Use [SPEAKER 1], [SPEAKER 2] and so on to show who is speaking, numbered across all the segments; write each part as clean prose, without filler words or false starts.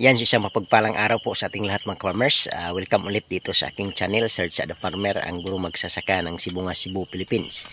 [SPEAKER 1] Yan, isang mapagpalang araw po sa ating lahat mga farmers. Welcome ulit dito sa aking channel, Search at the Farmer, ang guro magsasaka ng Sibungas, Cebu, Philippines.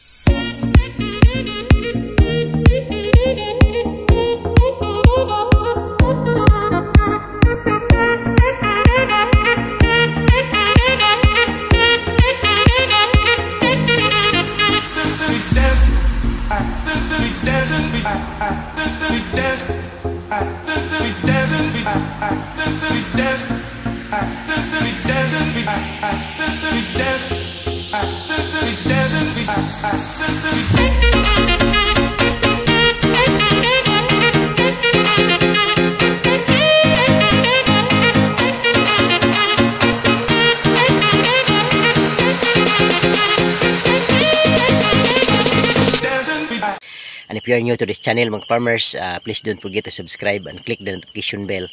[SPEAKER 1] And if you are new to this channel mga farmers, please don't forget to subscribe and click the notification bell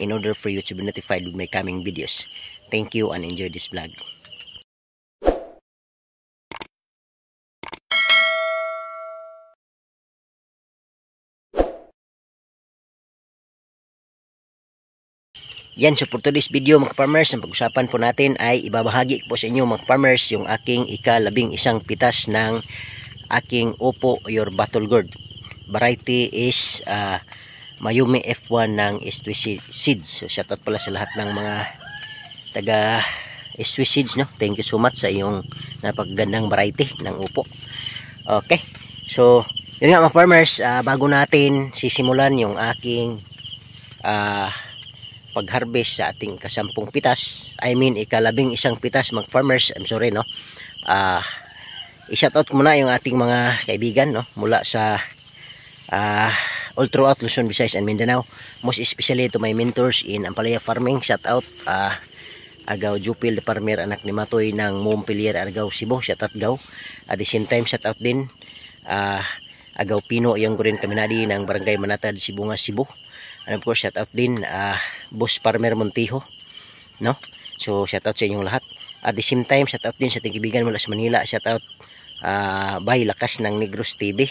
[SPEAKER 1] in order for you to be notified with my coming videos. Thank you and enjoy this vlog. Yan, so for today's video mga farmers, ang pag-usapan po natin ay ibabahagi po sa inyo mga farmers yung aking ika-11 pitas ng aking upo or battle gourd. Variety is Mayumi F1 ng Swiss Seeds. So shoutout pala sa lahat ng mga taga Swiss Seeds, no? Thank you so much sa iyong napakagandang variety ng upo. Okay, so yun nga mga farmers, bago natin sisimulan yung aking pag-harvest sa ating ika-10 pitas, I mean ika-11 pitas mga farmers, I'm sorry, no? I-shoutout ko muna yung ating mga kaibigan, no, mula sa all throughout Luzon, Visayas and Mindanao, most especially to my mentors in Ampalaya Farming. Shoutout Agaw Jupil de Farmer, anak ni Matoy ng Montpelier, Agaw Cebu. Shoutout Gaw. At the same time shoutout din Agaw Pino yung Gurin Kaminadi ng Barangay Manatad, Sibungas, Cebu. And of course shoutout din Boss Farmer Montijo, no? So shoutout sa inyong lahat. At the same time shoutout din sa ating kaibigan mula sa Manila. Shoutout Bay Lakas ng Negros TV.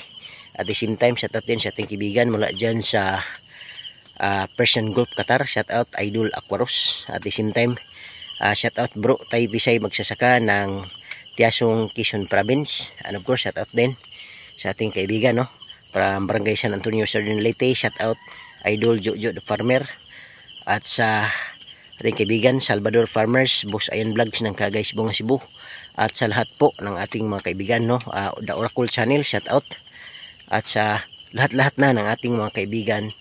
[SPEAKER 1] At the same time shoutout din sa ating kaibigan mula dyan sa Persian Gulf, Qatar. Shoutout Idol Aquaros. At the same time shoutout Bro Tay Bisay magsasaka ng Tiasong, Quezon Province. And of course shoutout din sa ating kaibigan, no, from Barangay San Antonio, Southern Leyte. Shoutout Idol Jojo the Farmer. At sa ating kaibigan Salvador Farmers, Boss Ayan Vlogs ng Cagay, Sibungas, Cebu. At sa lahat po ng ating mga kaibigan, no, The Oracle Channel, shout out. At sa lahat-lahat na ng ating mga kaibigan,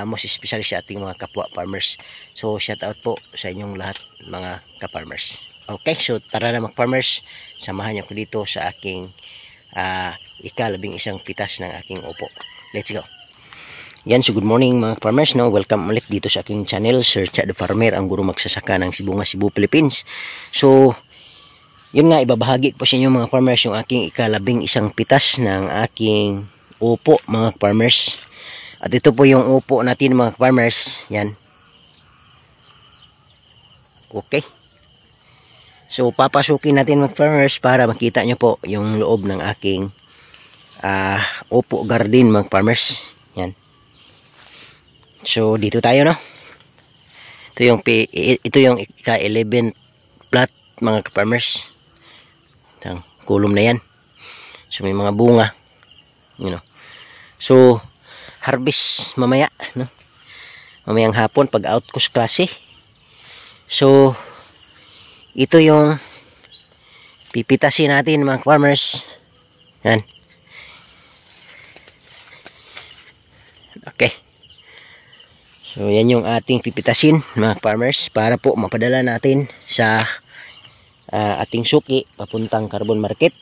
[SPEAKER 1] most especially sa ating mga kapwa farmers. So shout out po sa inyong lahat mga ka-farmers. Okay, so tara na mga farmers, samahan niyo ko dito sa aking ika-11 pitas ng aking upo. Let's go. Yan, so good morning mga farmers, no. Welcome ulit dito sa aking channel, Search at the Farmer, ang guro magsasaka ng Sibungas, Cebu, Philippines. So yun nga, ibabahagi po sa inyo mga farmers yung aking ika-11 pitas ng aking upo mga farmers. At ito po yung upo natin mga farmers. Yan. Okay. So papasukin natin mga farmers para makita nyo po yung loob ng aking upo garden mga farmers. Yan. So dito tayo, no. Ito yung ika-11 plot mga farmers. Ang kulom na yan. So may mga bunga, you know. So harvest mamaya, no, mamayang hapon pag outcoast klase. So ito yung pipitasin natin mga farmers. Yan. Okay, so yan yung ating pipitasin mga farmers para po mapadala natin sa ating suki papuntang carbon market.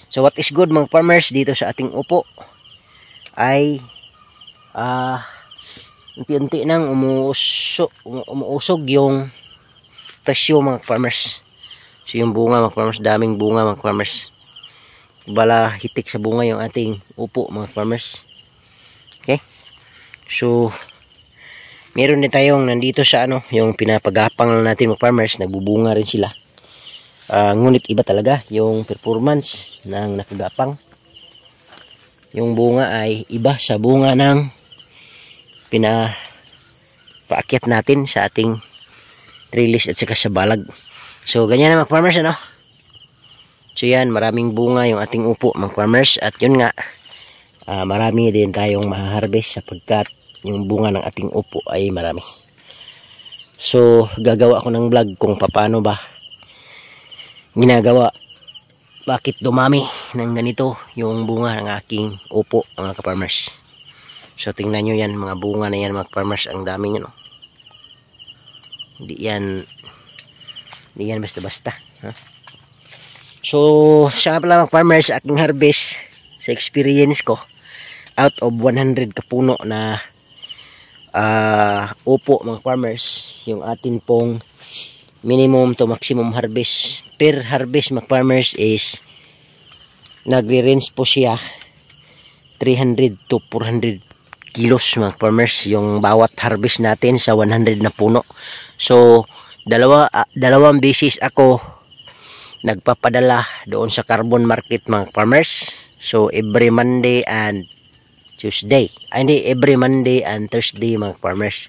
[SPEAKER 1] So what is good mga farmers dito sa ating upo ay unti-unti nang umuusog yung presyo mga farmers. So yung bunga mga farmers, daming bunga mga farmers. Bala hitik sa bunga yung ating upo mga farmers. Okay, so meron din tayong nandito sa yung pinapagapang natin mga farmers, nagbubunga rin sila. Ngunit iba talaga yung performance ng nakagapang. Yung bunga ay iba sa bunga ng paakyat natin sa ating trellis at saka sa balag. So ganyan na mga farmers, ano? So yan, maraming bunga yung ating upo mga farmers, at yun nga, marami din tayong maharvest sapagkat yung bunga ng ating upo ay marami. So gagawa ako ng vlog kung paano ba ginagawa, bakit dumami ng ganito yung bunga ng aking upo mga ka-farmers. So tingnan nyo yan, mga bunga na yan mga ka-farmers, ang daming ano. Hindi yan basta-basta, ha? So siya pala mga farmers, aking harvest sa experience ko, out of 100 kapuno na upo mga farmers, yung atin pong minimum to maximum harvest per harvest mga farmers is nagre-range po siya 300 to 400 kilos mga farmers, yung bawat harvest natin sa 100 na puno. So dalawang beses ako nagpapadala doon sa carbon market mga farmers. So every Monday and Tuesday, every Monday and Thursday mga farmers,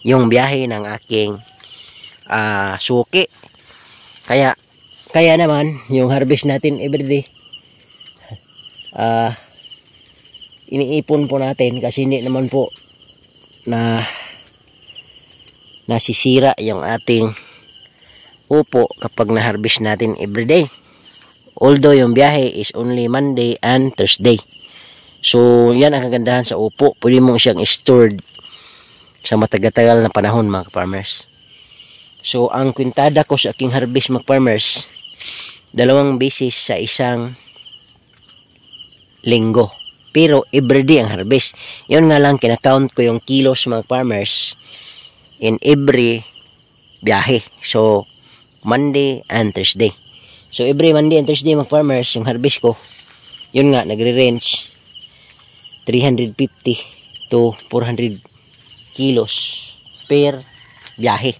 [SPEAKER 1] yung biyahe ng aking suki. Kaya naman yung harvest natin everyday, iniipon po natin kasi hindi naman po nasisira yung ating upo kapag na-harvest natin everyday. Although yung biyahe is only Monday and Thursday. So yan ang kagandahan sa upo, pwede mong siyang stored sa matagal-tagal na panahon mga farmers. So ang kwintada ko sa aking harvest mga farmers, 2 beses sa isang linggo, pero everyday ang harvest. Yun nga lang, kinakount ko yung kilos mga farmers in every biyahe. So Monday and Thursday. So every Monday and Thursday mga farmers, yung harvest ko, yun nga, nagre-range 350 to 400 kilos per biyahe,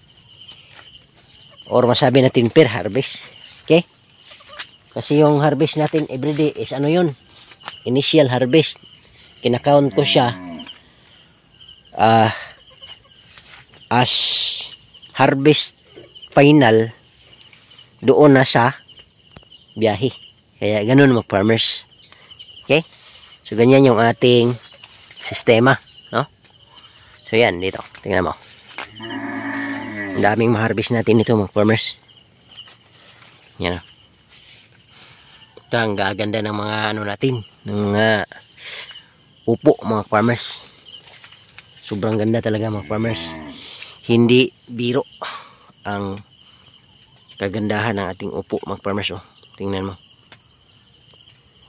[SPEAKER 1] or masabi natin per harvest. Okay, kasi yung harvest natin everyday is ano yun, initial harvest. Kinakount ko siya as harvest final doon na sa biyahe. Kaya ganun mga farmers. Okay, so ganyan yung ating sistema, no? So yan, dito, tingnan mo, ang daming ma-harvest natin ito mga farmers. Yan, ito ang gaganda ng mga ano natin, ng upo mga farmers. Sobrang ganda talaga mga farmers, hindi biro ang kagandahan ng ating upo mga farmers. Oh, tingnan mo,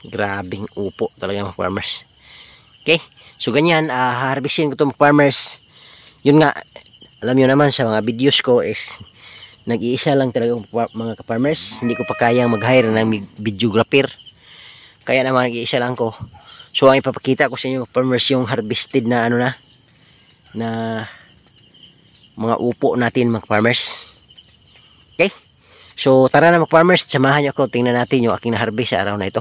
[SPEAKER 1] grabing upo talaga mga farmers. Okay, so ganyan, harvestin ko ito mga farmers. Yun nga, alam nyo naman sa mga videos ko is nag-iisa lang talaga mga ka-farmers. Hindi ko pa kayang mag-hire ng videographer, kaya naman nag-iisa lang ko. So ang ipapakita ko sa inyo farmers, yung harvested na ano na mga upo natin mga farmers. Okay, so tara na mga farmers, samahan nyo ako, tingnan natin yung aking na-harvest sa araw na ito.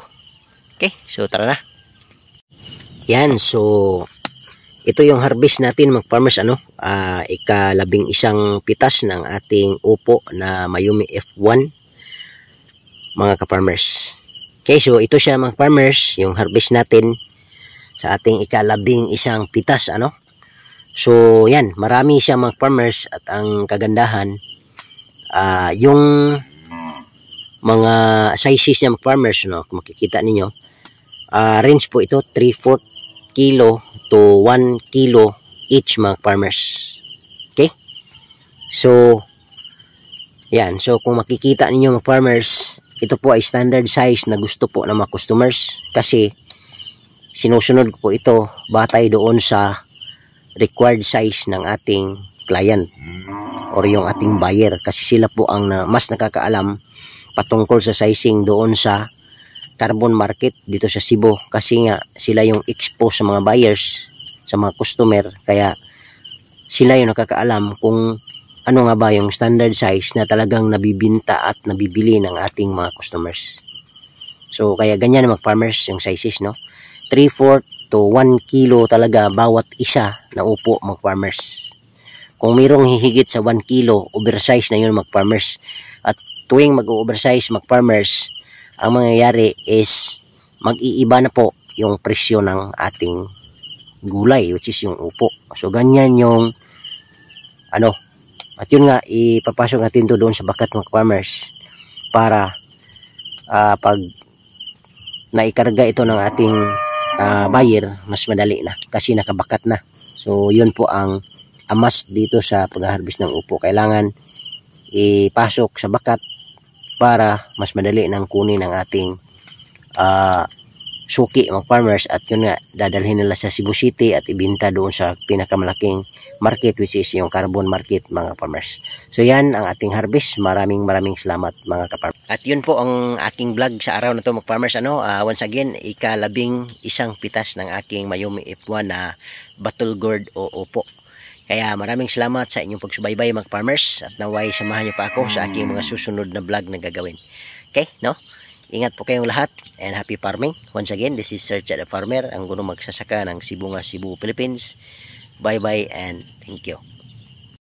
[SPEAKER 1] Okay, so tara na. Yan, so ito yung harvest natin mga farmers, ano, ika-11 pitas ng ating upo na Mayumi F1 mga ka-farmers. Okay, so ito siya mga farmers, yung harvest natin sa ating ika-11 pitas, ano. So yan, marami siya mga farmers, at ang kagandahan, yung mga sizes niya mga farmers, no, kung makikita ninyo, range po ito 3/4 kilo to 1 kilo each mga farmers. Okay, so yan, so kung makikita ninyo mga farmers, ito po ay standard size na gusto po ng mga customers, kasi sinusunod ko po ito batay doon sa required size ng ating client or yung ating buyer, kasi sila po ang mas nakakaalam patungkol sa sizing doon sa carbon market dito sa Cebu, kasi nga sila yung expose sa mga buyers, sa mga customer, kaya sila yung nakakaalam kung ano nga ba yung standard size na talagang nabibinta at nabibili ng ating mga customers. So kaya ganyan mga farmers yung sizes, no, 3/4 to 1 kilo talaga bawat isa na upo mga farmers. kung mayroong hihigit sa 1 kilo, oversize na yun mag-farmers. At tuwing mag-oversize mag-farmers, ang mangyayari is mag-iiba na po yung presyo ng ating gulay, which is yung upo. So ganyan yung ano, at yun nga, ipapasok natin to doon sa bakat ng farmers para pag naikarga ito ng ating buyer, mas madali na kasi nakabakat na. So yun po ang amas dito sa pag-harvest ng upo. Kailangan ipasok sa bakat para mas madali nang kunin ang ating suki mga farmers, at yun nga, dadalhin nila sa Cebu City at ibinta doon sa pinakamalaking market, which is yung carbon market mga farmers. So yan ang ating harvest. Maraming salamat mga ka-farmers. At yun po ang aking vlog sa araw na to mga farmers. Once again, ika-11 pitas ng aking Mayumi F1 na battle gourd o upo. Kaya maraming salamat sa inyong pagsubaybay mga farmers, at naway samahan niyo pa ako sa aking mga susunod na vlog na gagawin. Okay, no? Ingat po kayong lahat and happy farming. Once again, this is Sir Chad the Farmer, ang gunong magsasaka ng Cebu, Philippines. Bye bye and thank you.